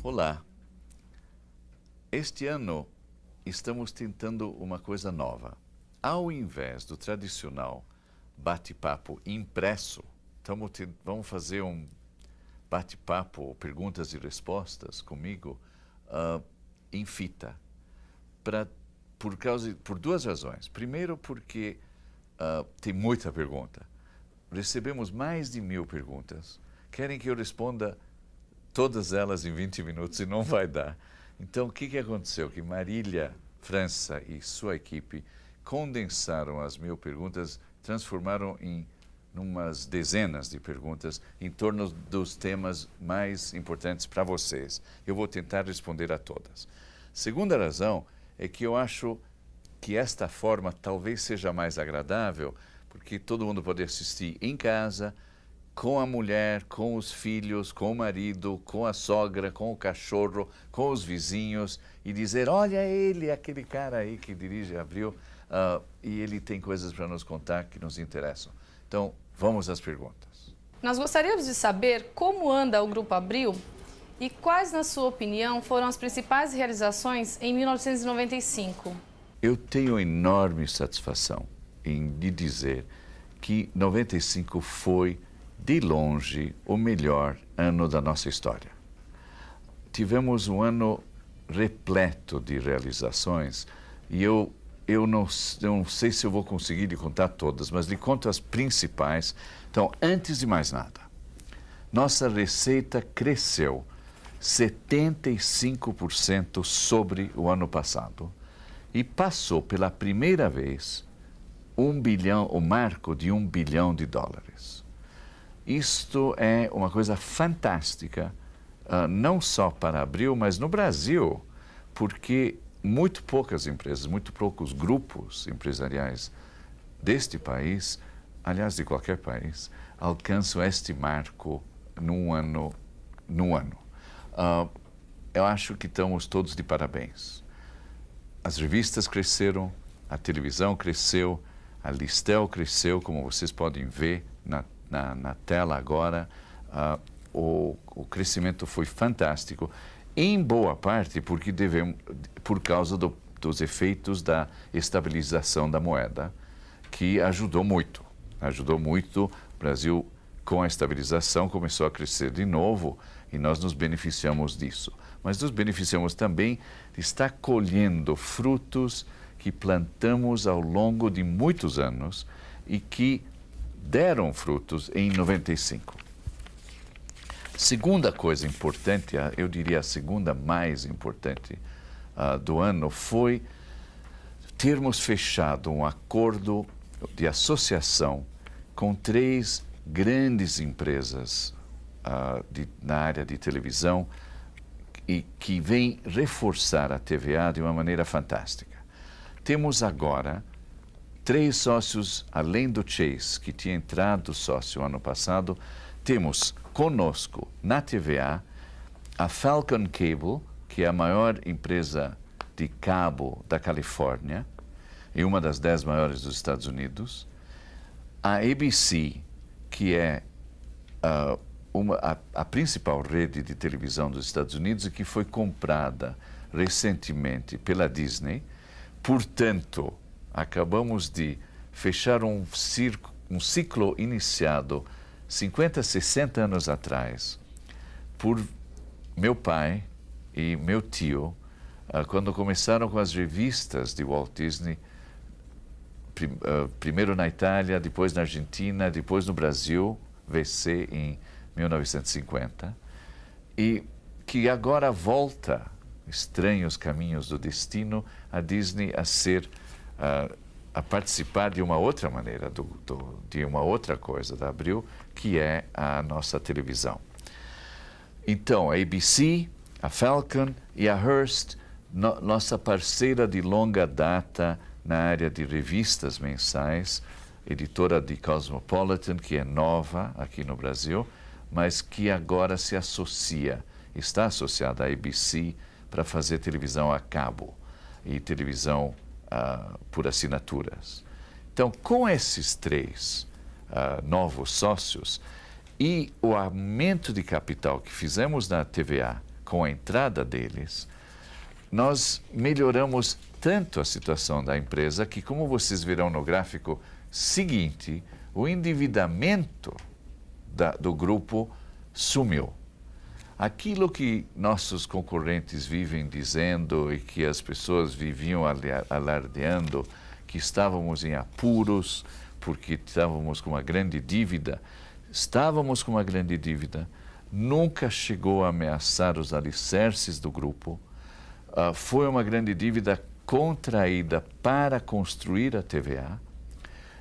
Olá. Este ano estamos tentando uma coisa nova. Ao invés do tradicional bate-papo impresso, vamos fazer um bate-papo, perguntas e respostas comigo em fita. Por duas razões. Primeiro, porque tem muita pergunta. Recebemos mais de 1000 perguntas. Querem que eu responda todas elas em 20 minutos e não vai dar. Então, o que aconteceu? Que Marília França e sua equipe condensaram as 1000 perguntas, transformaram em umas dezenas de perguntas em torno dos temas mais importantes para vocês. Eu vou tentar responder a todas. Segunda razão é que eu acho que esta forma talvez seja mais agradável, porque todo mundo pode assistir em casa, com a mulher, com os filhos, com o marido, com a sogra, com o cachorro, com os vizinhos e dizer, olha ele, aquele cara aí que dirige Abril e ele tem coisas para nos contar que nos interessam. Então, vamos às perguntas. Nós gostaríamos de saber como anda o Grupo Abril e quais, na sua opinião, foram as principais realizações em 1995. Eu tenho enorme satisfação em lhe dizer que 95 foi de longe, o melhor ano da nossa história. Tivemos um ano repleto de realizações e eu não sei se eu vou conseguir lhe contar todas, mas lhe conto as principais. Então, antes de mais nada, nossa receita cresceu 75% sobre o ano passado e passou pela primeira vez o marco de $1 bilhão. Isto é uma coisa fantástica, não só para Abril, mas no Brasil, porque muito poucas empresas, muito poucos grupos empresariais deste país, aliás, de qualquer país, alcançam este marco num ano. Eu acho que estamos todos de parabéns. As revistas cresceram, a televisão cresceu, a Listel cresceu, como vocês podem ver na tela agora. O crescimento foi fantástico, em boa parte por causa dos efeitos da estabilização da moeda, que ajudou muito. Ajudou muito. O Brasil, com a estabilização, começou a crescer de novo e nós nos beneficiamos disso. Mas nos beneficiamos também de estar colhendo frutos que plantamos ao longo de muitos anos e que deram frutos em 95. Segunda coisa importante, eu diria a segunda mais importante do ano, foi termos fechado um acordo de associação com 3 grandes empresas na área de televisão e que vem reforçar a TVA de uma maneira fantástica. Temos agora 3 sócios, além do Chase, que tinha entrado sócio ano passado. Temos conosco na TVA a Falcon Cable, que é a maior empresa de cabo da Califórnia e uma das 10 maiores dos Estados Unidos. A ABC, que é a principal rede de televisão dos Estados Unidos e que foi comprada recentemente pela Disney. Portanto, acabamos de fechar um ciclo iniciado 50, 60 anos atrás por meu pai e meu tio, quando começaram com as revistas de Walt Disney, primeiro na Itália, depois na Argentina, depois no Brasil, VC em 1950, e que agora volta, estranhos caminhos do destino, a Disney a participar de uma outra maneira, de uma outra coisa da Abril, que é a nossa televisão. Então, a ABC, a Falcon e a Hearst, nossa parceira de longa data na área de revistas mensais, editora de Cosmopolitan, que é nova aqui no Brasil, mas que agora está associada à ABC para fazer televisão a cabo e televisão por assinaturas. Então, com esses 3 novos sócios e o aumento de capital que fizemos na TVA com a entrada deles, nós melhoramos tanto a situação da empresa que, como vocês verão no gráfico seguinte, o endividamento do grupo sumiu. Aquilo que nossos concorrentes vivem dizendo e que as pessoas viviam alardeando, que estávamos em apuros porque estávamos com uma grande dívida, nunca chegou a ameaçar os alicerces do grupo. Foi uma grande dívida contraída para construir a TVA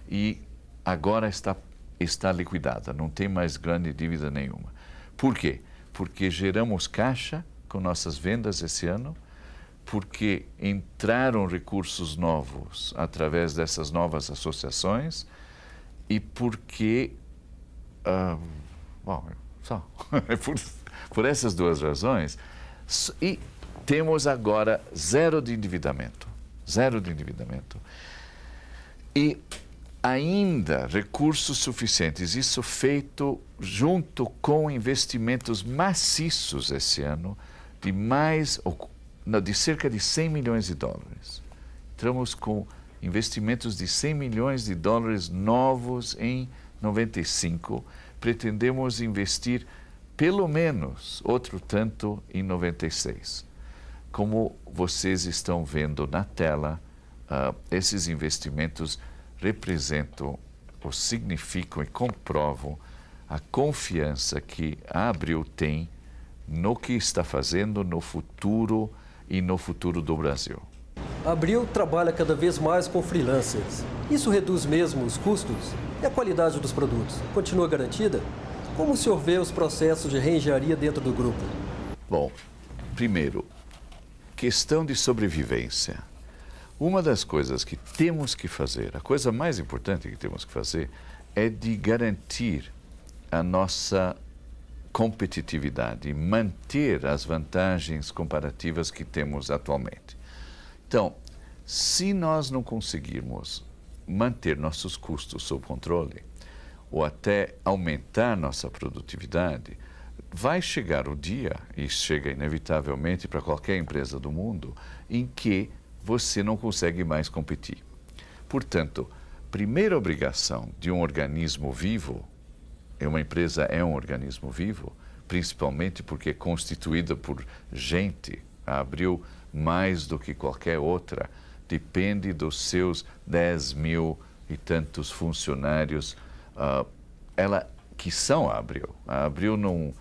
e agora está liquidada, não tem mais grande dívida nenhuma. Por quê? Porque geramos caixa com nossas vendas esse ano, porque entraram recursos novos através dessas novas associações e porque, por essas duas razões, e temos agora zero de endividamento. E ainda recursos suficientes, isso feito junto com investimentos maciços esse ano, de cerca de 100 milhões de dólares. Entramos com investimentos de 100 milhões de dólares novos em 95. Pretendemos investir pelo menos outro tanto em 96. Como vocês estão vendo na tela, esses investimentos representam ou significam e comprovam a confiança que a Abril tem no que está fazendo no futuro e no futuro do Brasil. A Abril trabalha cada vez mais com freelancers. Isso reduz mesmo os custos? E a qualidade dos produtos continua garantida? Como o senhor vê os processos de reengenharia dentro do grupo? Bom, primeiro, questão de sobrevivência. Uma das coisas que temos que fazer, a coisa mais importante que temos que fazer, é de garantir a nossa competitividade, manter as vantagens comparativas que temos atualmente. Então, se nós não conseguirmos manter nossos custos sob controle, ou até aumentar nossa produtividade, vai chegar o dia, e chega inevitavelmente para qualquer empresa do mundo, em que você não consegue mais competir. Portanto, primeira obrigação de um organismo vivo, uma empresa é um organismo vivo, principalmente porque é constituída por gente. A Abril, mais do que qualquer outra, depende dos seus 10 mil e tantos funcionários que são a Abril. A Abril não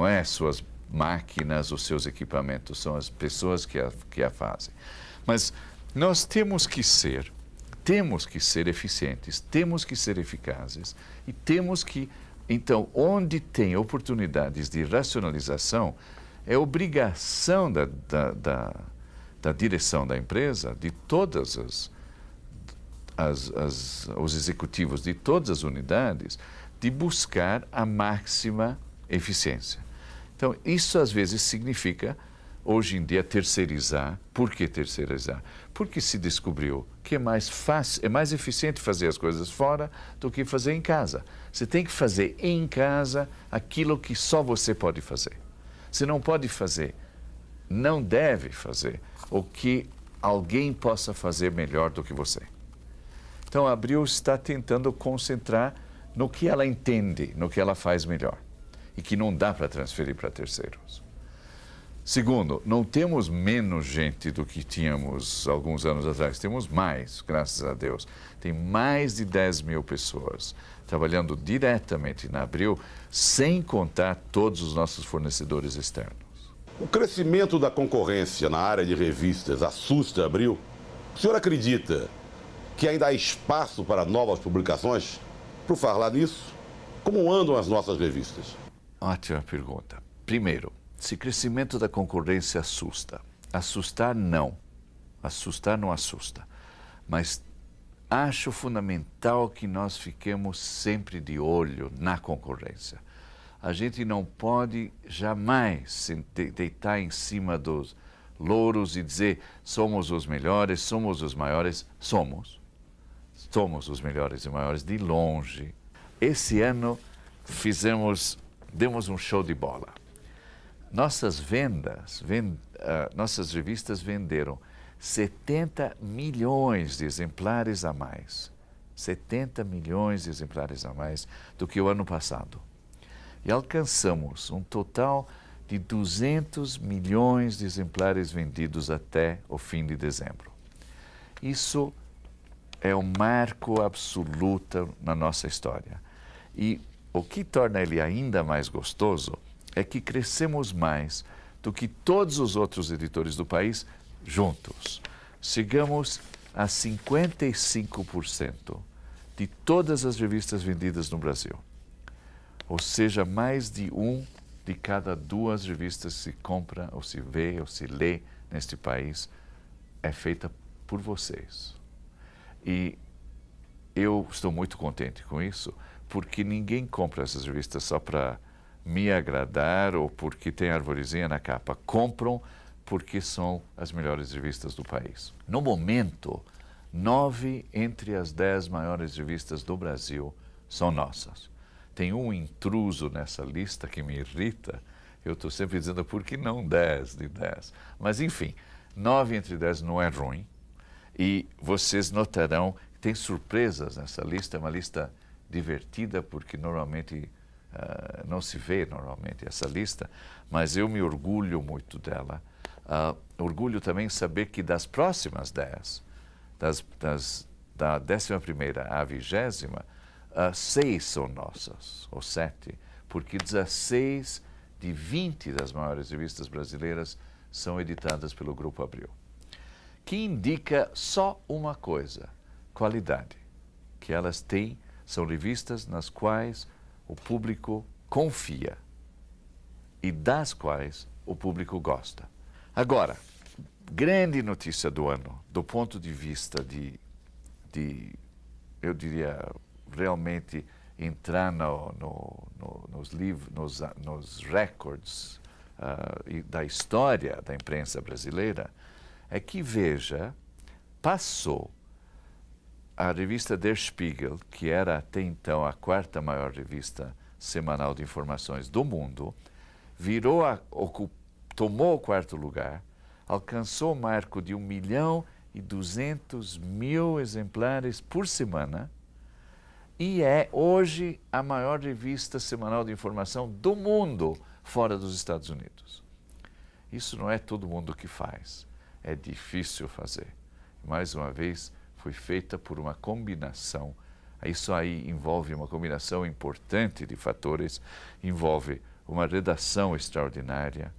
é suas máquinas, os seus equipamentos, são as pessoas que a fazem. Mas nós temos que ser eficientes, temos que ser eficazes e temos que, então, onde tem oportunidades de racionalização, é obrigação da direção da empresa, de todas os executivos de todas as unidades, de buscar a máxima eficiência. Então, isso às vezes significa, hoje em dia, terceirizar. Por que terceirizar? Porque se descobriu que é mais fácil, é mais eficiente fazer as coisas fora do que fazer em casa. Você tem que fazer em casa aquilo que só você pode fazer. Você não pode fazer, não deve fazer o que alguém possa fazer melhor do que você. Então, a Abril está tentando concentrar no que ela entende, no que ela faz melhor e que não dá para transferir para terceiros. Segundo, não temos menos gente do que tínhamos alguns anos atrás, temos mais, graças a Deus. Tem mais de 10 mil pessoas trabalhando diretamente na Abril, sem contar todos os nossos fornecedores externos. O crescimento da concorrência na área de revistas assusta a Abril? O senhor acredita que ainda há espaço para novas publicações? Por falar nisso, como andam as nossas revistas? Ótima pergunta. Primeiro, se crescimento da concorrência assusta. Assustar, não. Assustar não assusta. Mas acho fundamental que nós fiquemos sempre de olho na concorrência. A gente não pode jamais se deitar em cima dos louros e dizer somos os melhores, somos os maiores. Somos os melhores e maiores de longe. Esse ano demos um show de bola. nossas nossas revistas venderam 70 milhões de exemplares a mais. 70 milhões de exemplares a mais do que o ano passado. E alcançamos um total de 200 milhões de exemplares vendidos até o fim de dezembro. Isso é um marco absoluto na nossa história. E o que torna ele ainda mais gostoso é que crescemos mais do que todos os outros editores do país juntos. Chegamos a 55% de todas as revistas vendidas no Brasil. Ou seja, mais de de cada 2 revistas se compra, ou se vê, ou se lê neste país, é feita por vocês. E eu estou muito contente com isso, porque ninguém compra essas revistas só para me agradar ou porque tem arvorezinha na capa. Compram porque são as melhores revistas do país. No momento, 9 entre as 10 maiores revistas do Brasil são nossas. Tem um intruso nessa lista que me irrita. Eu estou sempre dizendo, por que não 10 de 10? Mas, enfim, 9 entre 10 não é ruim. E vocês notarão que tem surpresas nessa lista. É uma lista divertida, porque normalmente não se vê normalmente essa lista, mas eu me orgulho muito dela. Orgulho também saber que das próximas 10, da 11ª à 20ª, 6 são nossas, ou 7, porque 16 de 20 das maiores revistas brasileiras são editadas pelo Grupo Abril, que indica só uma coisa: qualidade, que elas são revistas nas quais o público confia e das quais o público gosta. Agora, grande notícia do ano, do ponto de vista eu diria, realmente entrar nos recordes da história da imprensa brasileira, é que Veja passou a revista Der Spiegel, que era até então a 4ª maior revista semanal de informações do mundo, tomou o 4º lugar, alcançou o marco de 1.200.000 exemplares por semana, e é hoje a maior revista semanal de informação do mundo, fora dos Estados Unidos. Isso não é todo mundo que faz, é difícil fazer. Mais uma vez, foi feita por uma combinação. Isso aí envolve uma combinação importante de fatores, envolve uma redação extraordinária,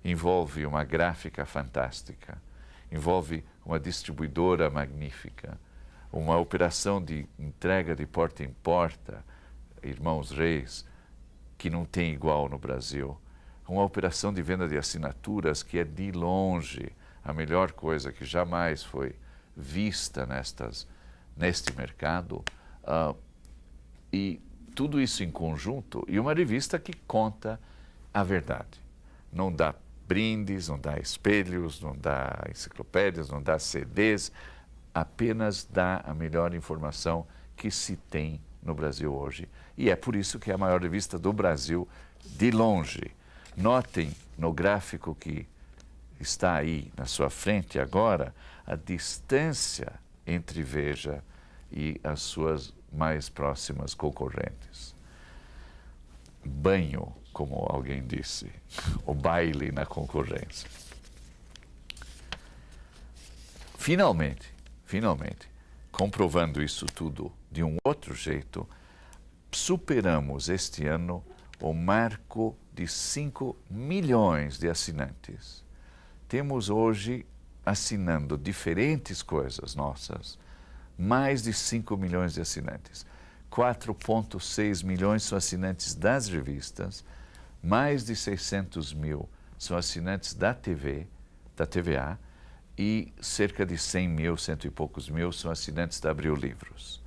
envolve uma gráfica fantástica, envolve uma distribuidora magnífica, uma operação de entrega de porta em porta, Irmãos Reis, que não tem igual no Brasil, uma operação de venda de assinaturas que é de longe a melhor coisa que jamais foi vista neste mercado, e tudo isso em conjunto, e uma revista que conta a verdade. Não dá brindes, não dá espelhos, não dá enciclopédias, não dá CDs, apenas dá a melhor informação que se tem no Brasil hoje. E é por isso que é a maior revista do Brasil, de longe. Notem no gráfico que está aí na sua frente agora, a distância entre Veja e as suas mais próximas concorrentes. Banho, como alguém disse, o baile na concorrência. Finalmente, comprovando isso tudo de um outro jeito, superamos este ano o marco de 5 milhões de assinantes. Temos hoje, assinando diferentes coisas nossas, mais de 5 milhões de assinantes. 4,6 milhões são assinantes das revistas, mais de 600 mil são assinantes da TV, da TVA, e cerca de 100 mil, cento e poucos mil, são assinantes da Abril Livros.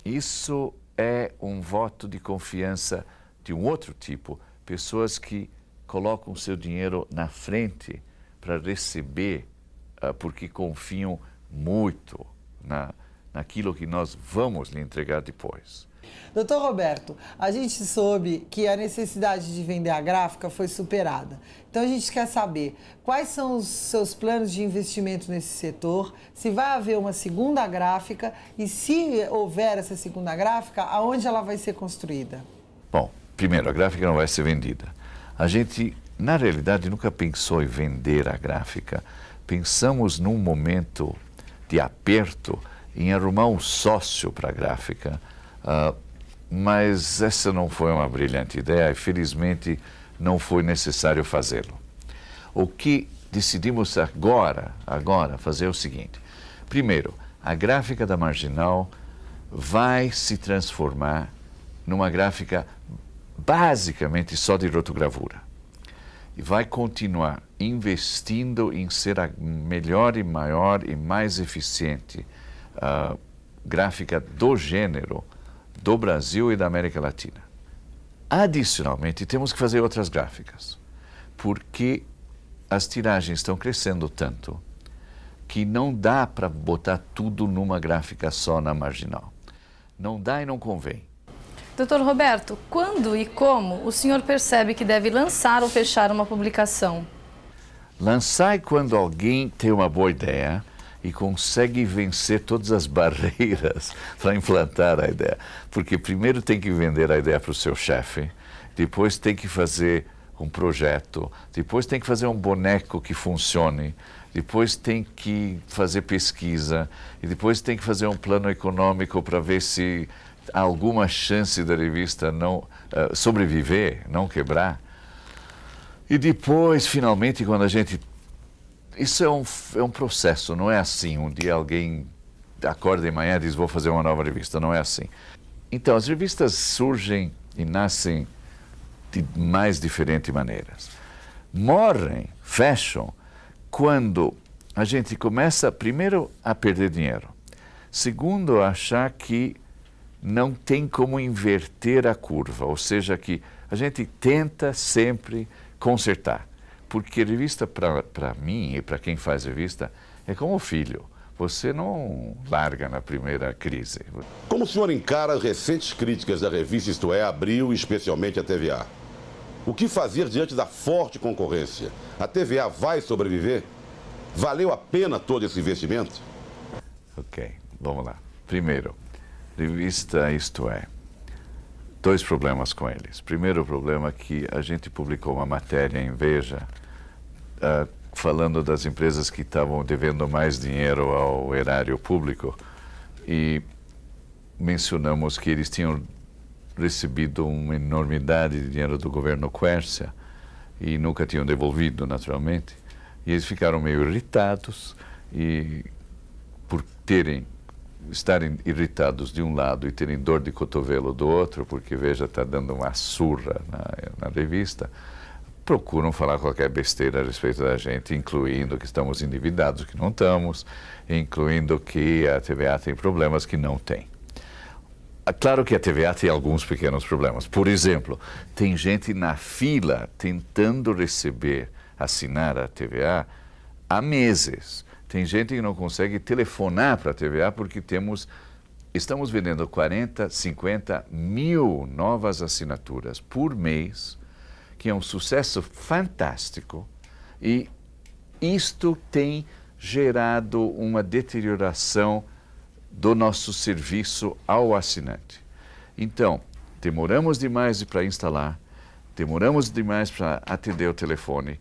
Isso é um voto de confiança de um outro tipo, pessoas que colocam seu dinheiro na frente para receber, porque confiam muito naquilo que nós vamos lhe entregar depois. Doutor Roberto, a gente soube que a necessidade de vender a gráfica foi superada. Então a gente quer saber quais são os seus planos de investimento nesse setor, se vai haver uma segunda gráfica e se houver essa segunda gráfica, aonde ela vai ser construída? Bom, primeiro, a gráfica não vai ser vendida. A gente, na realidade, nunca pensou em vender a gráfica. Pensamos num momento de aperto em arrumar um sócio para a gráfica, mas essa não foi uma brilhante ideia e, felizmente, não foi necessário fazê-lo. O que decidimos agora fazer é o seguinte. Primeiro, a gráfica da Marginal vai se transformar numa gráfica basicamente só de rotogravura. E vai continuar investindo em ser a melhor e maior e mais eficiente gráfica do gênero do Brasil e da América Latina. Adicionalmente, temos que fazer outras gráficas, porque as tiragens estão crescendo tanto que não dá para botar tudo numa gráfica só na Marginal. Não dá e não convém. Doutor Roberto, quando e como o senhor percebe que deve lançar ou fechar uma publicação? Lançar é quando alguém tem uma boa ideia e consegue vencer todas as barreiras para implantar a ideia. Porque primeiro tem que vender a ideia para o seu chefe, depois tem que fazer um projeto, depois tem que fazer um boneco que funcione, depois tem que fazer pesquisa e depois tem que fazer um plano econômico para ver se há alguma chance da revista não sobreviver, não quebrar. E depois, finalmente, quando a gente... Isso é um processo, não é assim. Um dia alguém acorda de manhã e diz, vou fazer uma nova revista. Não é assim. Então, as revistas surgem e nascem de mais diferentes maneiras. Morrem, fecham, quando a gente começa, primeiro, a perder dinheiro. Segundo, a achar que não tem como inverter a curva, ou seja, que a gente tenta sempre consertar. Porque revista, para mim e para quem faz revista, é como filho. Você não larga na primeira crise. Como o senhor encara as recentes críticas da revista Isto É, Abril e especialmente a TVA? O que fazer diante da forte concorrência? A TVA vai sobreviver? Valeu a pena todo esse investimento? Ok, vamos lá. Primeiro, revista Isto É. Dois problemas com eles. Primeiro problema é que a gente publicou uma matéria em Veja falando das empresas que estavam devendo mais dinheiro ao erário público e mencionamos que eles tinham recebido uma enormidade de dinheiro do governo Quércia e nunca tinham devolvido, naturalmente. E eles ficaram meio irritados e por estarem irritados de um lado e terem dor de cotovelo do outro, porque Veja está dando uma surra na revista, procuram falar qualquer besteira a respeito da gente, incluindo que estamos endividados, que não estamos, incluindo que a TVA tem problemas que não tem. Claro que a TVA tem alguns pequenos problemas. Por exemplo, tem gente na fila tentando assinar a TVA há meses. Tem gente que não consegue telefonar para a TVA porque estamos vendendo 40, 50 mil novas assinaturas por mês, que é um sucesso fantástico, e isto tem gerado uma deterioração do nosso serviço ao assinante. Então, demoramos demais para instalar, demoramos demais para atender o telefone,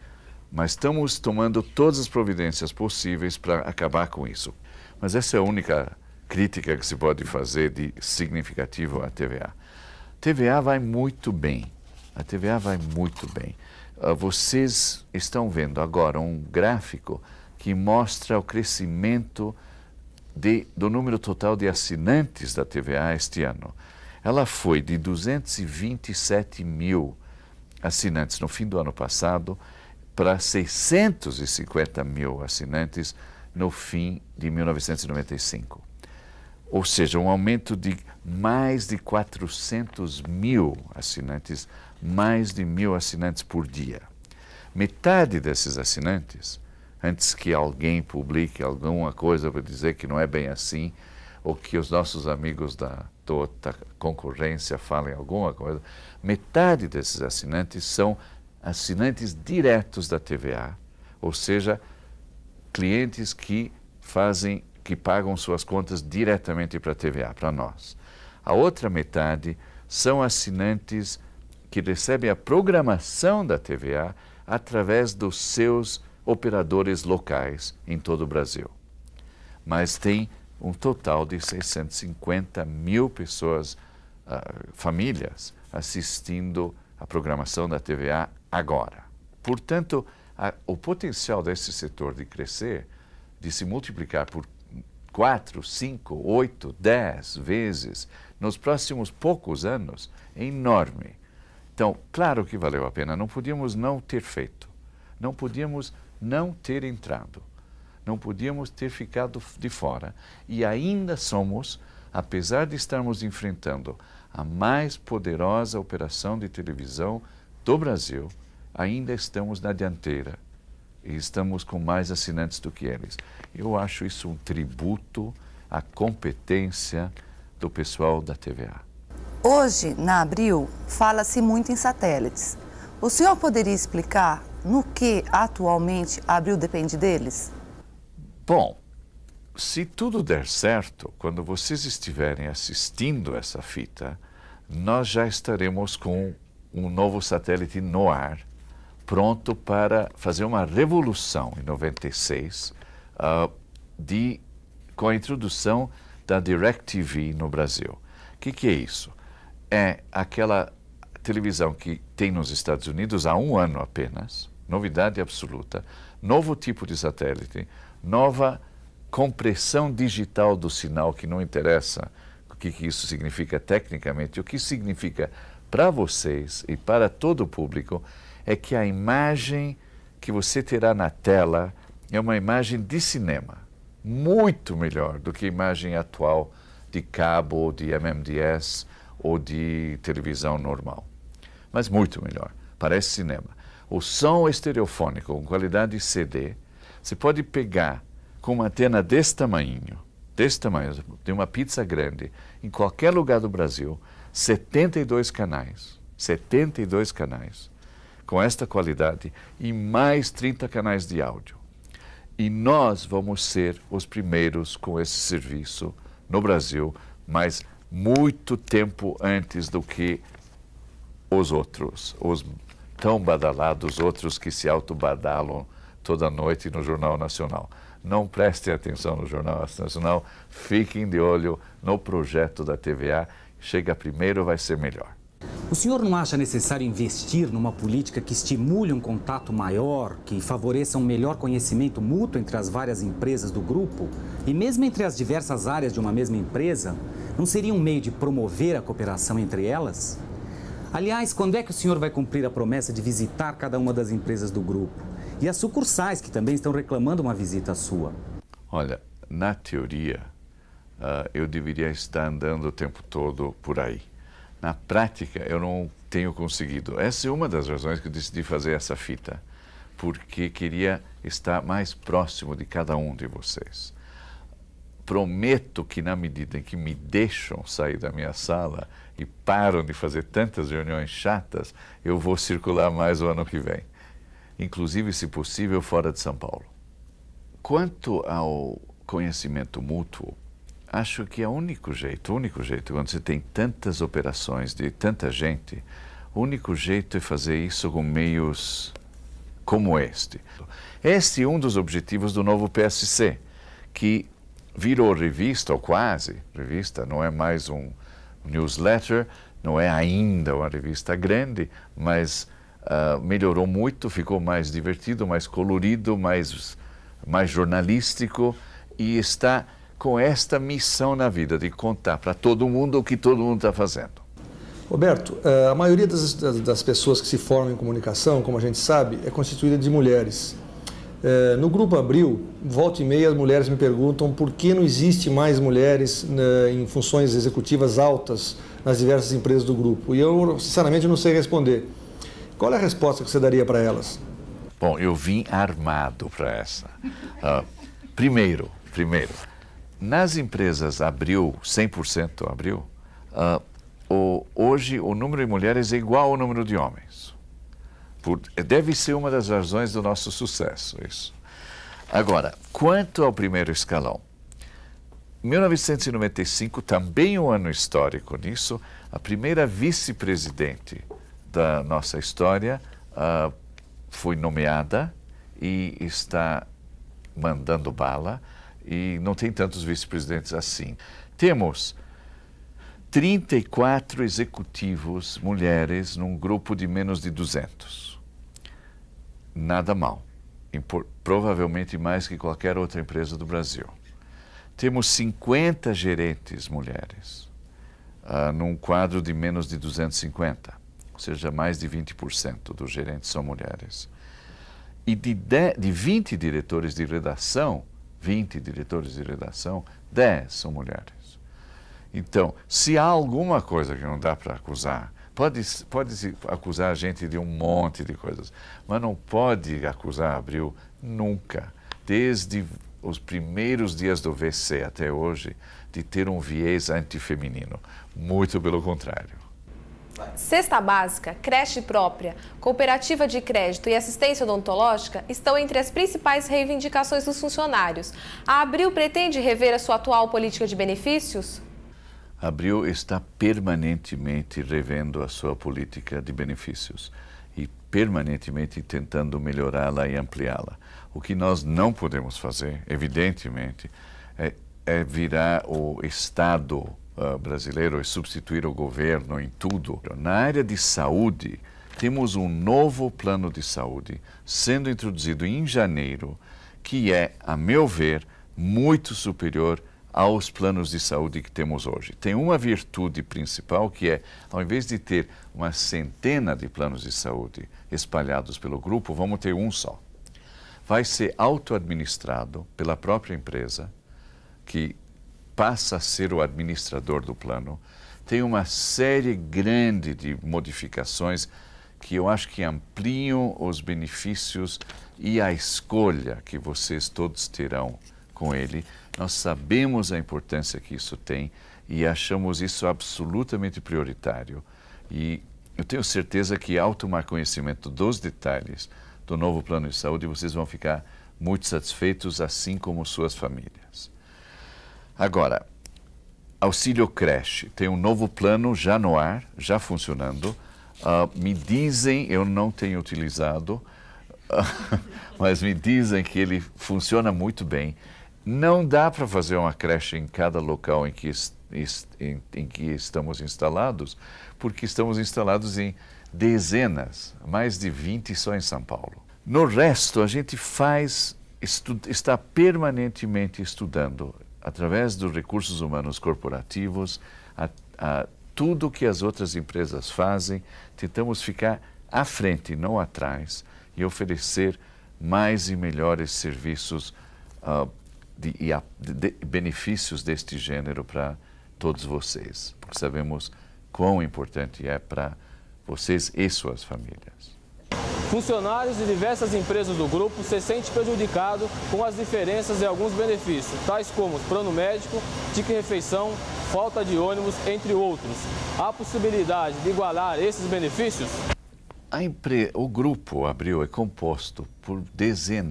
mas estamos tomando todas as providências possíveis para acabar com isso. Mas essa é a única crítica que se pode fazer de significativo à TVA. A TVA vai muito bem. A TVA vai muito bem. Vocês estão vendo agora um gráfico que mostra o crescimento do número total de assinantes da TVA este ano. Ela foi de 227 mil assinantes no fim do ano passado para 650 mil assinantes no fim de 1995. Ou seja, um aumento de mais de 400 mil assinantes, mais de 1.000 assinantes por dia. Metade desses assinantes, antes que alguém publique alguma coisa para dizer que não é bem assim, ou que os nossos amigos da anedota, concorrência, fala em alguma coisa. Metade desses assinantes são assinantes diretos da TVA, ou seja, clientes que pagam suas contas diretamente para a TVA, para nós. A outra metade são assinantes que recebem a programação da TVA através dos seus operadores locais em todo o Brasil. Mas tem um total de 650 mil pessoas, famílias, assistindo a programação da TVA agora. Portanto, o potencial desse setor de crescer, de se multiplicar por 4, 5, 8, 10 vezes nos próximos poucos anos é enorme. Então, claro que valeu a pena, não podíamos não ter feito, não podíamos não ter entrado, não podíamos ter ficado de fora. E ainda somos, apesar de estarmos enfrentando a mais poderosa operação de televisão do Brasil, ainda estamos na dianteira e estamos com mais assinantes do que eles. Eu acho isso um tributo à competência do pessoal da TVA. Hoje, na Abril, fala-se muito em satélites. O senhor poderia explicar no que atualmente a Abril depende deles? Bom, se tudo der certo, quando vocês estiverem assistindo essa fita, nós já estaremos com um novo satélite no ar, pronto para fazer uma revolução em 96, com a introdução da DirecTV no Brasil. O que é isso? É aquela televisão que tem nos Estados Unidos há um ano apenas, novidade absoluta, novo tipo de satélite, nova compressão digital do sinal, que não interessa o que isso significa tecnicamente, o que significa para vocês e para todo o público é que a imagem que você terá na tela é uma imagem de cinema, muito melhor do que a imagem atual de cabo, ou de MMDS ou de televisão normal. Mas muito melhor, parece cinema. O som estereofônico com qualidade CD, você pode pegar com uma antena desse tamanho, de uma pizza grande, em qualquer lugar do Brasil, 72 canais, com esta qualidade e mais 30 canais de áudio. E nós vamos ser os primeiros com esse serviço no Brasil, mas muito tempo antes do que os outros, os tão badalados outros que se autobadalam toda noite no Jornal Nacional. Não prestem atenção no Jornal Nacional, fiquem de olho no projeto da TVA. Chega primeiro, vai ser melhor. O senhor não acha necessário investir numa política que estimule um contato maior, que favoreça um melhor conhecimento mútuo entre as várias empresas do grupo? E mesmo entre as diversas áreas de uma mesma empresa, não seria um meio de promover a cooperação entre elas? Aliás, quando é que o senhor vai cumprir a promessa de visitar cada uma das empresas do grupo? E as sucursais, que também estão reclamando uma visita sua? Olha, na teoria, eu deveria estar andando o tempo todo por aí. Na prática, eu não tenho conseguido. Essa é uma das razões que eu decidi fazer essa fita, porque queria estar mais próximo de cada um de vocês. Prometo que, na medida em que me deixam sair da minha sala e param de fazer tantas reuniões chatas, eu vou circular mais o ano que vem. Inclusive, se possível, fora de São Paulo. Quanto ao conhecimento mútuo, acho que é o único jeito, quando você tem tantas operações de tanta gente, o único jeito é fazer isso com meios como este. Este é um dos objetivos do novo PSC, que virou revista, ou quase revista, não é mais um newsletter, não é ainda uma revista grande, mas melhorou muito, ficou mais divertido, mais colorido, mais jornalístico e está com esta missão na vida de contar para todo mundo o que todo mundo está fazendo. Roberto, a maioria das pessoas que se formam em comunicação, como a gente sabe, é constituída de mulheres. No Grupo Abril, volta e meia, as mulheres me perguntam por que não existe mais mulheres em funções executivas altas nas diversas empresas do grupo. E eu, sinceramente, não sei responder. Qual é a resposta que você daria para elas? Bom, eu vim armado para essa. Primeiro, nas empresas Abril, 100% Abril, Hoje o número de mulheres é igual ao número de homens. Deve ser uma das razões do nosso sucesso, isso. Agora, quanto ao primeiro escalão, 1995, também um ano histórico nisso, a primeira vice-presidente da nossa história foi nomeada e está mandando bala, e não tem tantos vice-presidentes assim. Temos 34 executivos mulheres num grupo de menos de 200. Nada mal. Provavelmente mais que qualquer outra empresa do Brasil. Temos 50 gerentes mulheres, num quadro de menos de 250, ou seja, mais de 20% dos gerentes são mulheres. E de 20 diretores de redação, 10 são mulheres. Então, se há alguma coisa que não dá para acusar, pode-se acusar a gente de um monte de coisas, mas não pode acusar a Abril nunca, desde os primeiros dias do VC até hoje, de ter um viés antifeminino. Muito pelo contrário. Cesta básica, creche própria, cooperativa de crédito e assistência odontológica estão entre as principais reivindicações dos funcionários. A Abril pretende rever a sua atual política de benefícios? A Abril está permanentemente revendo a sua política de benefícios e permanentemente tentando melhorá-la e ampliá-la. O que nós não podemos fazer, evidentemente, é virar o Estado brasileiro e substituir o governo em tudo. Na área de saúde, temos um novo plano de saúde sendo introduzido em janeiro, que é, a meu ver, muito superior aos planos de saúde que temos hoje. Tem uma virtude principal que é, ao invés de ter uma centena de planos de saúde espalhados pelo grupo, vamos ter um só. Vai ser auto-administrado pela própria empresa, que passa a ser o administrador do plano. Tem uma série grande de modificações que eu acho que ampliam os benefícios e a escolha que vocês todos terão com ele. Nós sabemos a importância que isso tem e achamos isso absolutamente prioritário. E eu tenho certeza que, ao tomar conhecimento dos detalhes do novo plano de saúde, vocês vão ficar muito satisfeitos, assim como suas famílias. Agora, auxílio creche. Tem um novo plano já no ar, já funcionando. Me dizem, eu não tenho utilizado, mas me dizem que ele funciona muito bem. Não dá para fazer uma creche em cada local em que estamos instalados, porque estamos instalados em dezenas, mais de 20 só em São Paulo. No resto, a gente está permanentemente estudando, através dos recursos humanos corporativos, tudo que as outras empresas fazem, tentamos ficar à frente, não atrás, e oferecer mais e melhores serviços e benefícios deste gênero para todos vocês, porque sabemos quão importante é para vocês e suas famílias. Funcionários de diversas empresas do grupo se sentem prejudicados com as diferenças em alguns benefícios, tais como plano médico, ticket refeição, falta de ônibus, entre outros. Há possibilidade de igualar esses benefícios? O grupo Abril é composto por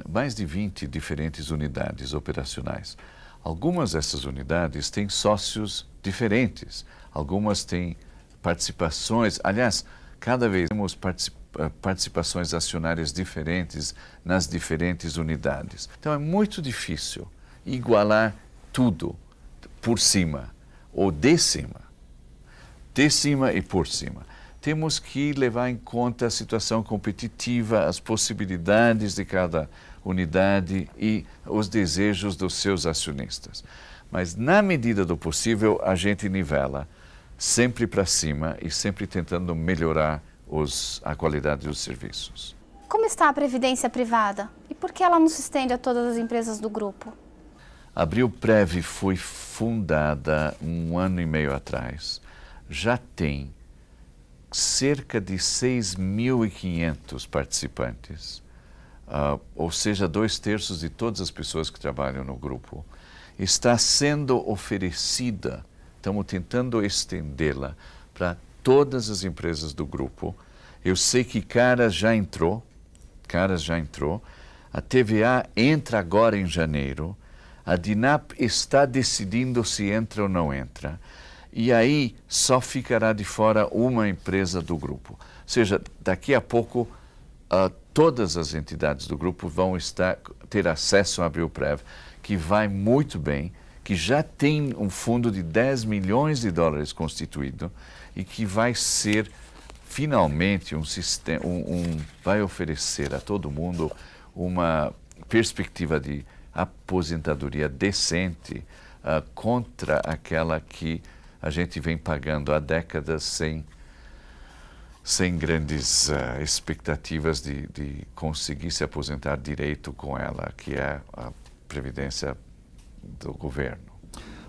mais de 20 diferentes unidades operacionais. Algumas dessas unidades têm sócios diferentes, algumas têm participações, aliás, cada vez temos participações acionárias diferentes nas diferentes unidades. Então é muito difícil igualar tudo por cima ou de cima e por cima. Temos que levar em conta a situação competitiva, as possibilidades de cada unidade e os desejos dos seus acionistas. Mas, na medida do possível, a gente nivela sempre para cima e sempre tentando melhorar a qualidade dos serviços. Como está a previdência privada? E por que ela não se estende a todas as empresas do grupo? A Abril Prev foi fundada 1 ano e meio atrás. Já tem cerca de 6.500 participantes, ou seja, 2/3 de todas as pessoas que trabalham no grupo. Está sendo oferecida Estamos tentando estendê-la para todas as empresas do grupo. Eu sei que Caras já entrou. A TVA entra agora em janeiro. A DINAP está decidindo se entra ou não entra. E aí só ficará de fora uma empresa do grupo. Ou seja, daqui a pouco todas as entidades do grupo vão ter acesso a Abril-Prev, que vai muito bem, que já tem um fundo de 10 milhões de dólares constituído e que vai ser finalmente um sistema, vai oferecer a todo mundo uma perspectiva de aposentadoria decente contra aquela que a gente vem pagando há décadas sem grandes expectativas de conseguir se aposentar direito com ela, que é a previdência do governo.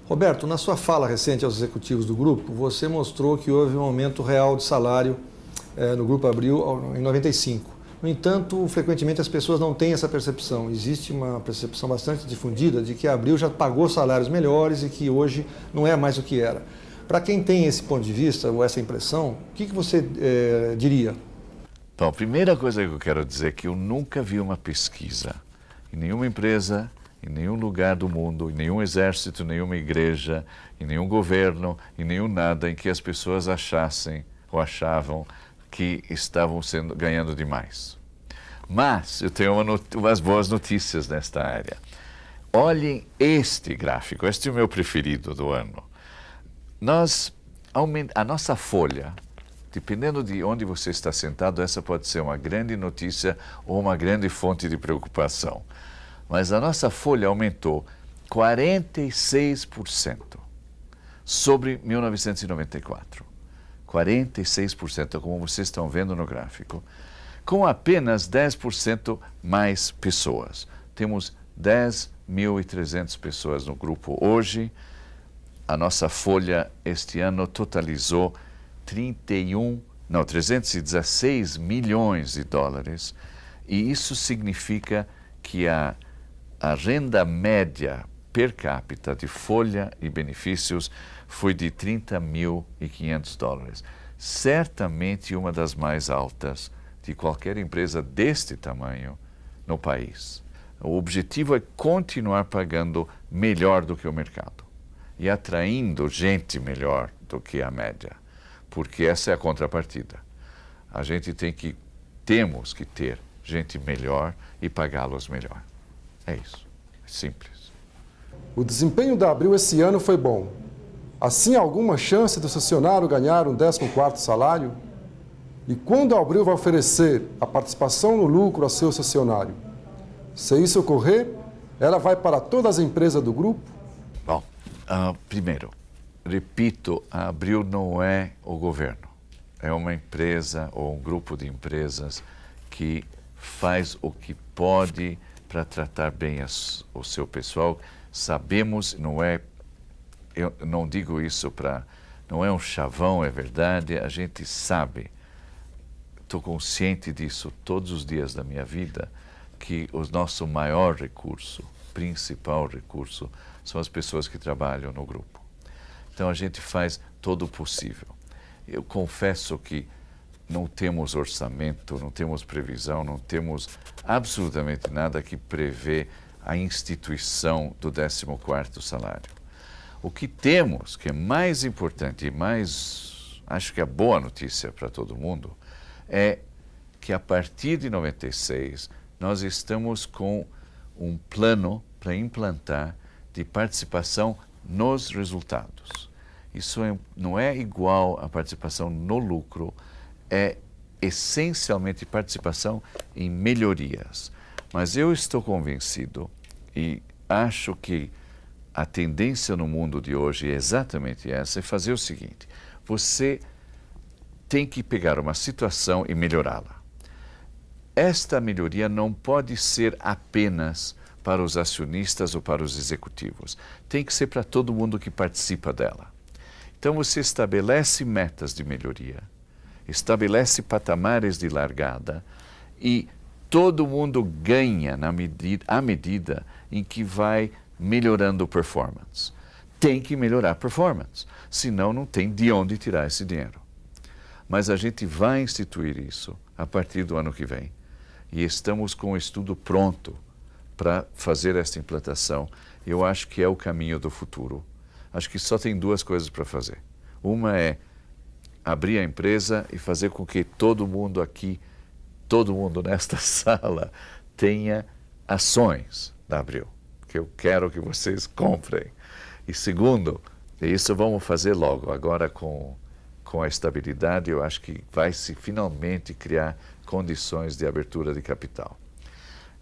Roberto, na sua fala recente aos executivos do grupo, você mostrou que houve um aumento real de salário no Grupo Abril em 95. No entanto, frequentemente as pessoas não têm essa percepção. Existe uma percepção bastante difundida de que a Abril já pagou salários melhores e que hoje não é mais o que era. Para quem tem esse ponto de vista ou essa impressão, o que você diria? Bom, a primeira coisa que eu quero dizer é que eu nunca vi uma pesquisa em nenhuma empresa, em nenhum lugar do mundo, em nenhum exército, nenhuma igreja, em nenhum governo, em nenhum nada, em que as pessoas achassem ou achavam que estavam ganhando demais. Mas eu tenho umas boas notícias nesta área. Olhem este gráfico, este é o meu preferido do ano. A nossa folha, dependendo de onde você está sentado, essa pode ser uma grande notícia ou uma grande fonte de preocupação. Mas a nossa folha aumentou 46% sobre 1994. 46%, como vocês estão vendo no gráfico, com apenas 10% mais pessoas. Temos 10.300 pessoas no grupo hoje. A nossa folha este ano totalizou 316 milhões de dólares e isso significa que a renda média per capita de folha e benefícios foi de 30.500 dólares. Certamente uma das mais altas de qualquer empresa deste tamanho no país. O objetivo é continuar pagando melhor do que o mercado e atraindo gente melhor do que a média, porque essa é a contrapartida. A gente temos que ter gente melhor e pagá-los melhor. É isso, é simples. O desempenho da Abril esse ano foi bom. Assim, há alguma chance do funcionário ganhar um 14º salário? E quando a Abril vai oferecer a participação no lucro ao seu funcionário? Se isso ocorrer, ela vai para todas as empresas do grupo? Bom, primeiro, repito, a Abril não é o governo. É uma empresa ou um grupo de empresas que faz o que pode para tratar bem o seu pessoal. Sabemos, eu não digo isso não é um chavão, é verdade, a gente sabe, estou consciente disso todos os dias da minha vida, que o nosso maior recurso, principal recurso, são as pessoas que trabalham no grupo. Então a gente faz todo o possível. Eu confesso que não temos orçamento, não temos previsão, não temos absolutamente nada que prevê a instituição do 14º salário. O que temos, que é mais importante e acho que é boa notícia para todo mundo, é que a partir de 96 nós estamos com um plano para implantar de participação nos resultados. Isso não é igual à participação no lucro, é essencialmente participação em melhorias. Mas eu estou convencido e acho que a tendência no mundo de hoje é exatamente essa, é fazer o seguinte: você tem que pegar uma situação e melhorá-la. Esta melhoria não pode ser apenas para os acionistas ou para os executivos. Tem que ser para todo mundo que participa dela. Então você estabelece metas de melhoria, estabelece patamares de largada e todo mundo ganha à medida em que vai melhorando o performance. tem que melhorar a performance, senão não tem de onde tirar esse dinheiro. Mas a gente vai instituir isso a partir do ano que vem e estamos com o estudo pronto para fazer esta implantação. Eu acho que é o caminho do futuro. Acho que só tem duas coisas para fazer. Uma é abrir a empresa e fazer com que todo mundo aqui, todo mundo nesta sala, tenha ações da Abril, que eu quero que vocês comprem. E segundo, isso vamos fazer logo, agora com a estabilidade, eu acho que vai se finalmente criar condições de abertura de capital.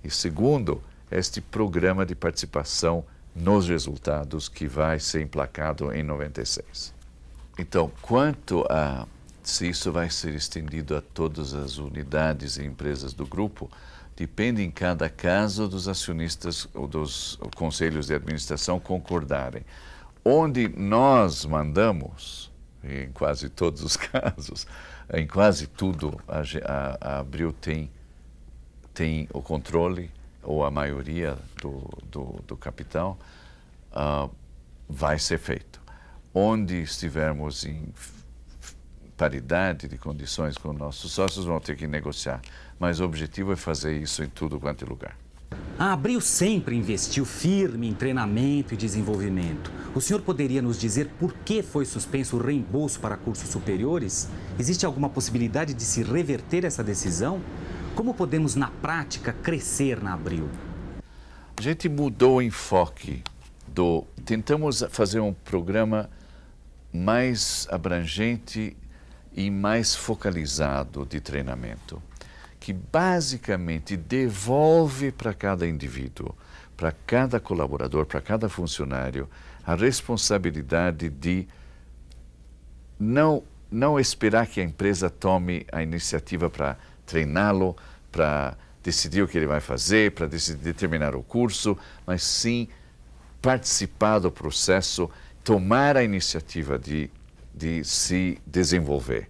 E segundo, este programa de participação nos resultados que vai ser emplacado em 96. Então, quanto a se isso vai ser estendido a todas as unidades e empresas do grupo, depende em cada caso dos acionistas ou dos conselhos de administração concordarem. Onde nós mandamos, em quase todos os casos, em quase tudo, a Abril tem o controle, ou a maioria do capital, vai ser feito. Onde estivermos em paridade de condições com nossos sócios, vão ter que negociar. Mas o objetivo é fazer isso em tudo quanto é lugar. A Abril sempre investiu firme em treinamento e desenvolvimento. O senhor poderia nos dizer por que foi suspenso o reembolso para cursos superiores? Existe alguma possibilidade de se reverter essa decisão? Como podemos, na prática, crescer na Abril? A gente mudou o enfoque tentamos fazer um programa mais abrangente e mais focalizado de treinamento, que basicamente devolve para cada indivíduo, para cada colaborador, para cada funcionário, a responsabilidade de não esperar que a empresa tome a iniciativa para treiná-lo, para decidir o que ele vai fazer, para decidir terminar o curso, mas sim participar do processo, tomar a iniciativa de se desenvolver,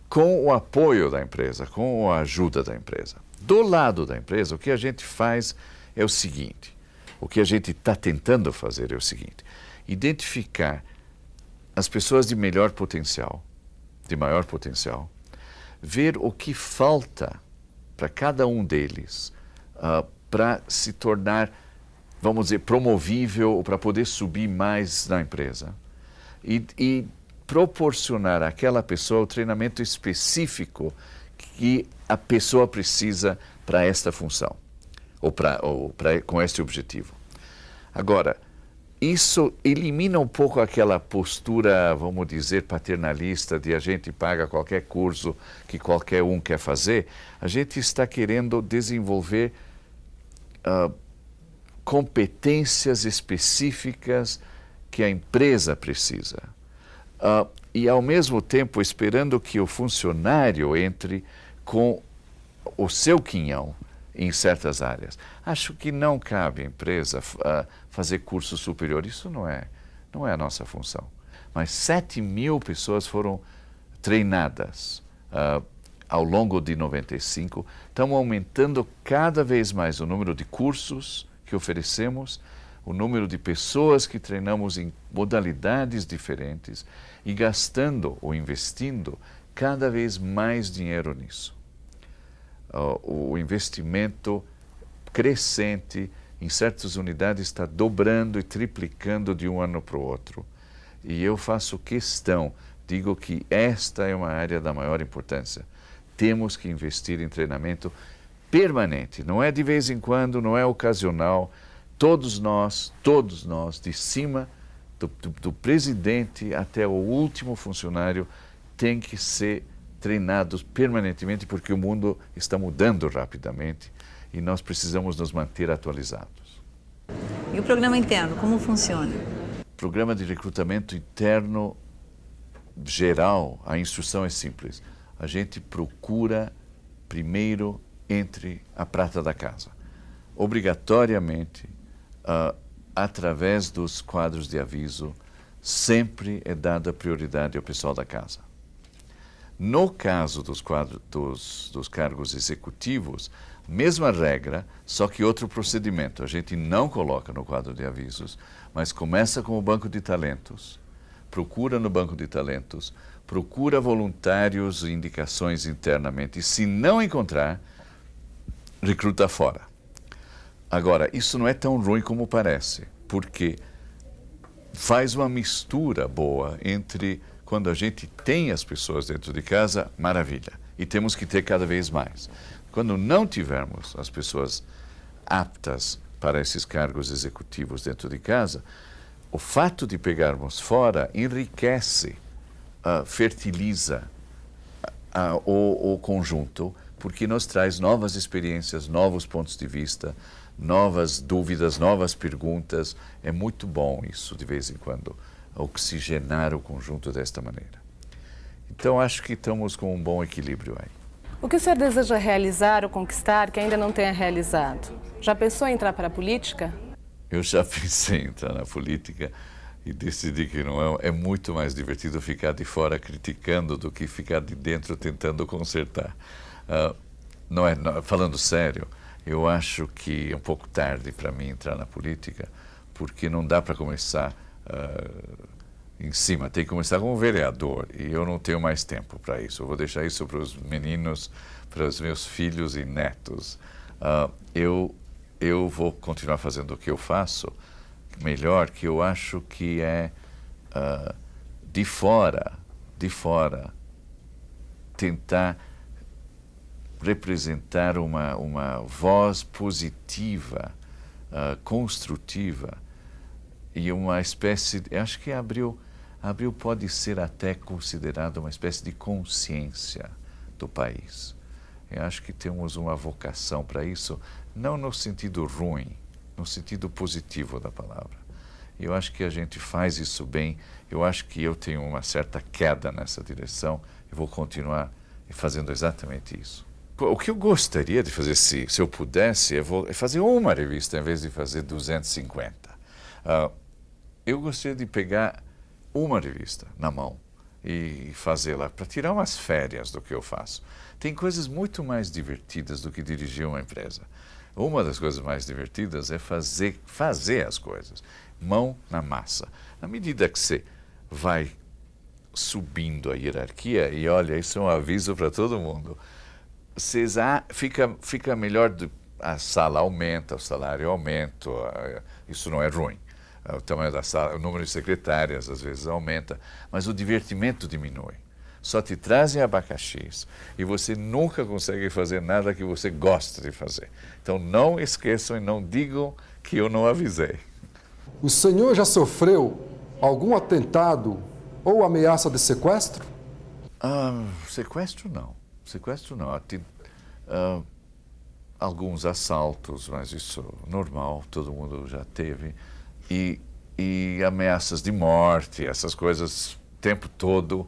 com o apoio da empresa, com a ajuda da empresa. Do lado da empresa, o que a gente faz é o seguinte, o que a gente está tentando fazer é o seguinte, identificar as pessoas de maior potencial, ver o que falta para cada um deles, para se tornar, vamos dizer, promovível, ou para poder subir mais na empresa. E proporcionar àquela pessoa o treinamento específico que a pessoa precisa para esta função, com este objetivo. Agora, isso elimina um pouco aquela postura, vamos dizer, paternalista de a gente paga qualquer curso que qualquer um quer fazer. A gente está querendo desenvolver competências específicas que a empresa precisa. E, ao mesmo tempo, esperando que o funcionário entre com o seu quinhão em certas áreas. Acho que não cabe à empresa fazer curso superior. Isso não é a nossa função. Mas 7.000 pessoas foram treinadas ao longo de 95. Estamos aumentando cada vez mais o número de cursos que oferecemos, o número de pessoas que treinamos em modalidades diferentes e gastando ou investindo cada vez mais dinheiro nisso. O investimento crescente em certas unidades está dobrando e triplicando de um ano para o outro. E eu faço questão, digo que esta é uma área da maior importância. Temos que investir em treinamento permanente, não é de vez em quando, não é ocasional. Todos nós, de cima do presidente até o último funcionário, tem que ser treinados permanentemente, porque o mundo está mudando rapidamente e nós precisamos nos manter atualizados. E o programa interno, como funciona? Programa de recrutamento interno geral, a instrução é simples. A gente procura primeiro entre a prata da casa. Obrigatoriamente, através dos quadros de aviso, sempre é dada prioridade ao pessoal da casa. No caso dos cargos executivos, mesma regra, só que outro procedimento. A gente não coloca no quadro de avisos, mas começa com o banco de talentos, procura no banco de talentos, procura voluntários e indicações internamente, e se não encontrar, recruta fora. Agora, isso não é tão ruim como parece, porque faz uma mistura boa entre quando a gente tem as pessoas dentro de casa, maravilha, e temos que ter cada vez mais. Quando não tivermos as pessoas aptas para esses cargos executivos dentro de casa, o fato de pegarmos fora enriquece, fertiliza o conjunto, porque nos traz novas experiências, novos pontos de vista, novas dúvidas, novas perguntas. É muito bom isso, de vez em quando, oxigenar o conjunto desta maneira. Então, acho que estamos com um bom equilíbrio aí. O que o senhor deseja realizar ou conquistar que ainda não tenha realizado? Já pensou em entrar para a política? Eu já pensei em entrar na política e decidi que não é muito mais divertido ficar de fora criticando do que ficar de dentro tentando consertar. Falando sério, eu acho que é um pouco tarde para mim entrar na política, porque não dá para começar em cima, tem que começar como vereador, e eu não tenho mais tempo para isso. Eu vou deixar isso para os meninos, para os meus filhos e netos. Eu vou continuar fazendo o que eu faço, melhor, que eu acho que é de fora, tentar representar uma voz positiva, construtiva, e uma espécie, acho que Abril pode ser até considerado uma espécie de consciência do país. Eu acho que temos uma vocação para isso, não no sentido ruim, no sentido positivo da palavra. Eu acho que a gente faz isso bem, eu acho que eu tenho uma certa queda nessa direção e vou continuar fazendo exatamente isso. O que eu gostaria de fazer, se eu pudesse, é fazer uma revista em vez de fazer 250. Eu gostaria de pegar uma revista na mão e fazê-la para tirar umas férias do que eu faço. Tem coisas muito mais divertidas do que dirigir uma empresa. Uma das coisas mais divertidas é fazer as coisas, mão na massa. Na medida que você vai subindo a hierarquia, e olha, isso é um aviso para todo mundo, fica melhor, a sala aumenta, o salário aumenta, isso não é ruim. O tamanho da sala, o número de secretárias às vezes aumenta, mas o divertimento diminui. Só te trazem abacaxis e você nunca consegue fazer nada que você gosta de fazer. Então não esqueçam e não digam que eu não avisei. O senhor já sofreu algum atentado ou ameaça de sequestro? Sequestro não. Alguns assaltos, mas isso é normal, todo mundo já teve. E ameaças de morte, essas coisas o tempo todo,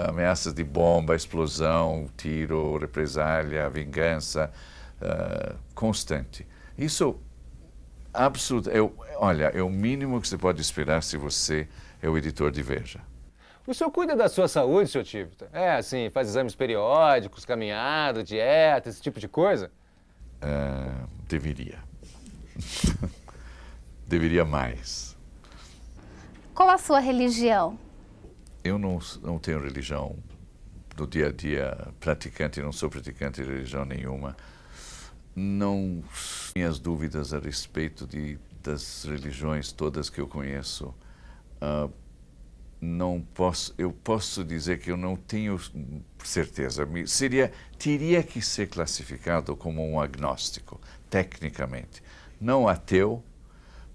ameaças de bomba, explosão, tiro, represália, vingança, constante. Isso, absurdo. Olha, é o mínimo que você pode esperar se você é o editor de Veja. O senhor cuida da sua saúde, senhor Tivita? Assim, faz exames periódicos, caminhada, dieta, esse tipo de coisa? Deveria. Deveria mais. Qual a sua religião? Eu não tenho religião no dia a dia praticante, não sou praticante de religião nenhuma. Não tenho as dúvidas a respeito das religiões todas que eu conheço. Eu posso dizer que eu não tenho certeza. Teria que ser classificado como um agnóstico, tecnicamente. Não ateu,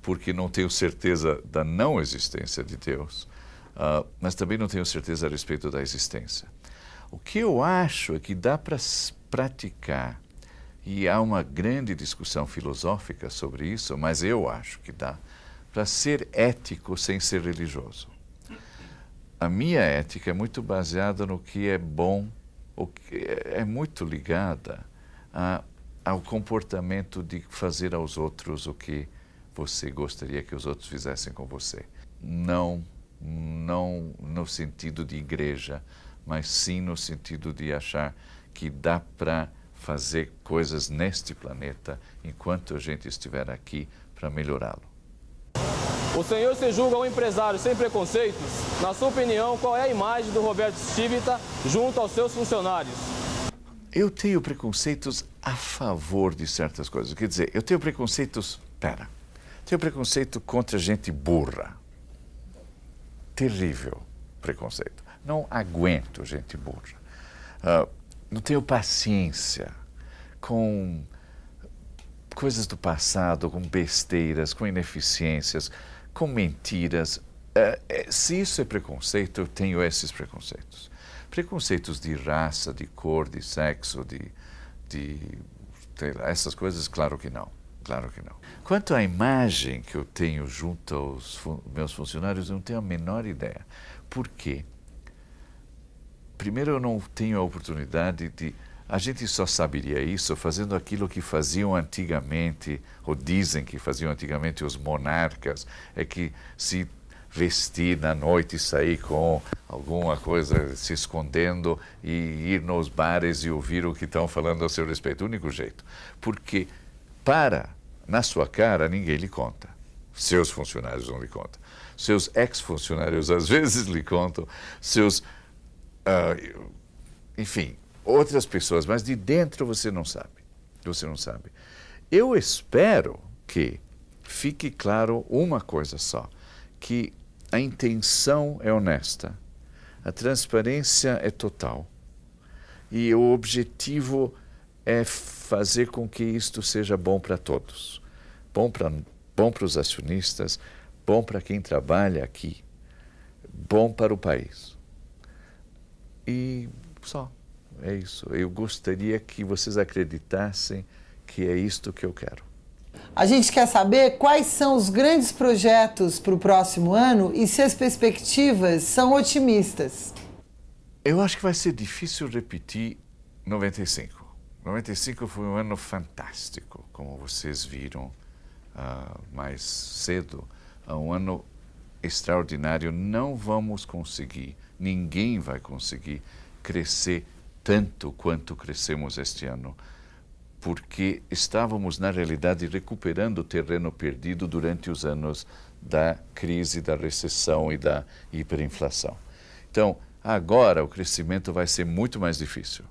porque não tenho certeza da não existência de Deus, mas também não tenho certeza a respeito da existência. O que eu acho é que dá para praticar, e há uma grande discussão filosófica sobre isso, mas eu acho que dá para ser ético sem ser religioso. A minha ética é muito baseada no que é bom, é muito ligada ao comportamento de fazer aos outros o que você gostaria que os outros fizessem com você. Não no sentido de igreja, mas sim no sentido de achar que dá para fazer coisas neste planeta enquanto a gente estiver aqui para melhorá-lo. O senhor se julga um empresário sem preconceitos? Na sua opinião, qual é a imagem do Roberto Stivita junto aos seus funcionários? Eu tenho preconceitos a favor de certas coisas. Quer dizer, eu tenho preconceitos... Tenho preconceito contra gente burra. Terrível preconceito. Não aguento gente burra. Não tenho paciência com coisas do passado, com besteiras, com ineficiências, com mentiras. Se isso é preconceito, eu tenho esses preconceitos. Preconceitos de raça, de cor, de sexo, sei lá, essas coisas, claro que não. Claro que não. Quanto à imagem que eu tenho junto aos meus funcionários, eu não tenho a menor ideia. Por quê? Primeiro, eu não tenho a oportunidade de... A gente só saberia isso fazendo aquilo que faziam antigamente, ou dizem que faziam antigamente os monarcas, é que se vestir na noite e sair com alguma coisa se escondendo e ir nos bares e ouvir o que estão falando a seu respeito. O único jeito. Porque na sua cara, ninguém lhe conta. Seus funcionários não lhe contam. Seus ex-funcionários às vezes lhe contam. Enfim, outras pessoas, mas de dentro você não sabe. Você não sabe. Eu espero que fique claro uma coisa só, que a intenção é honesta, a transparência é total e o objetivo é fazer com que isto seja bom para todos. Bom para os acionistas, bom para quem trabalha aqui, bom para o país. E só, é isso. Eu gostaria que vocês acreditassem que é isto que eu quero. A gente quer saber quais são os grandes projetos para o próximo ano e se as perspectivas são otimistas. Eu acho que vai ser difícil repetir 95. 95 foi um ano fantástico, como vocês viram mais cedo. Um ano extraordinário. Não vamos conseguir, ninguém vai conseguir crescer tanto quanto crescemos este ano, porque estávamos, na realidade, recuperando o terreno perdido durante os anos da crise, da recessão e da hiperinflação. Então, agora o crescimento vai ser muito mais difícil.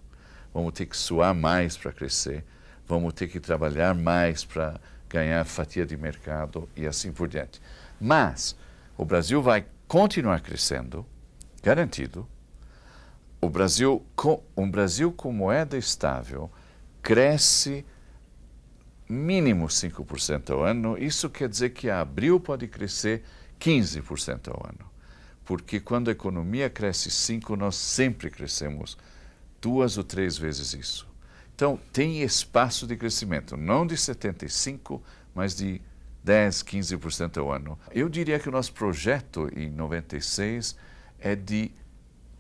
Vamos ter que suar mais para crescer, vamos ter que trabalhar mais para ganhar fatia de mercado e assim por diante. Mas o Brasil vai continuar crescendo, garantido. Um Brasil com moeda estável cresce mínimo 5% ao ano. Isso quer dizer que a Abril pode crescer 15% ao ano. Porque quando a economia cresce 5%, nós sempre crescemos 2 ou 3 vezes isso. Então, tem espaço de crescimento, não de 75%, mas de 10%, 15% ao ano. Eu diria que o nosso projeto em 96 é de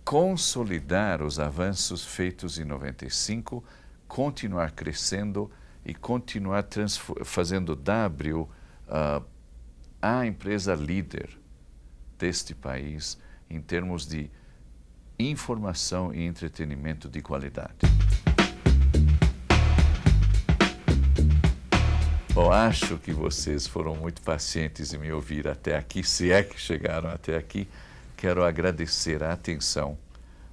consolidar os avanços feitos em 95, continuar crescendo e continuar fazendo da Abril a empresa líder deste país em termos de informação e entretenimento de qualidade. Bom, acho que vocês foram muito pacientes em me ouvir até aqui, se é que chegaram até aqui. Quero agradecer a atenção,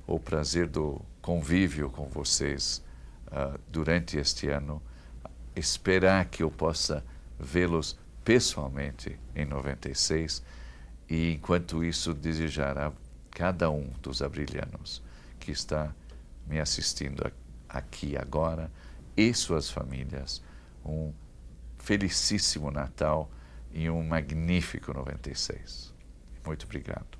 o prazer do convívio com vocês durante este ano. Esperar que eu possa vê-los pessoalmente em 96 e, enquanto isso, desejar a cada um dos abrilianos que está me assistindo aqui agora e suas famílias um felicíssimo Natal e um magnífico 96. Muito obrigado.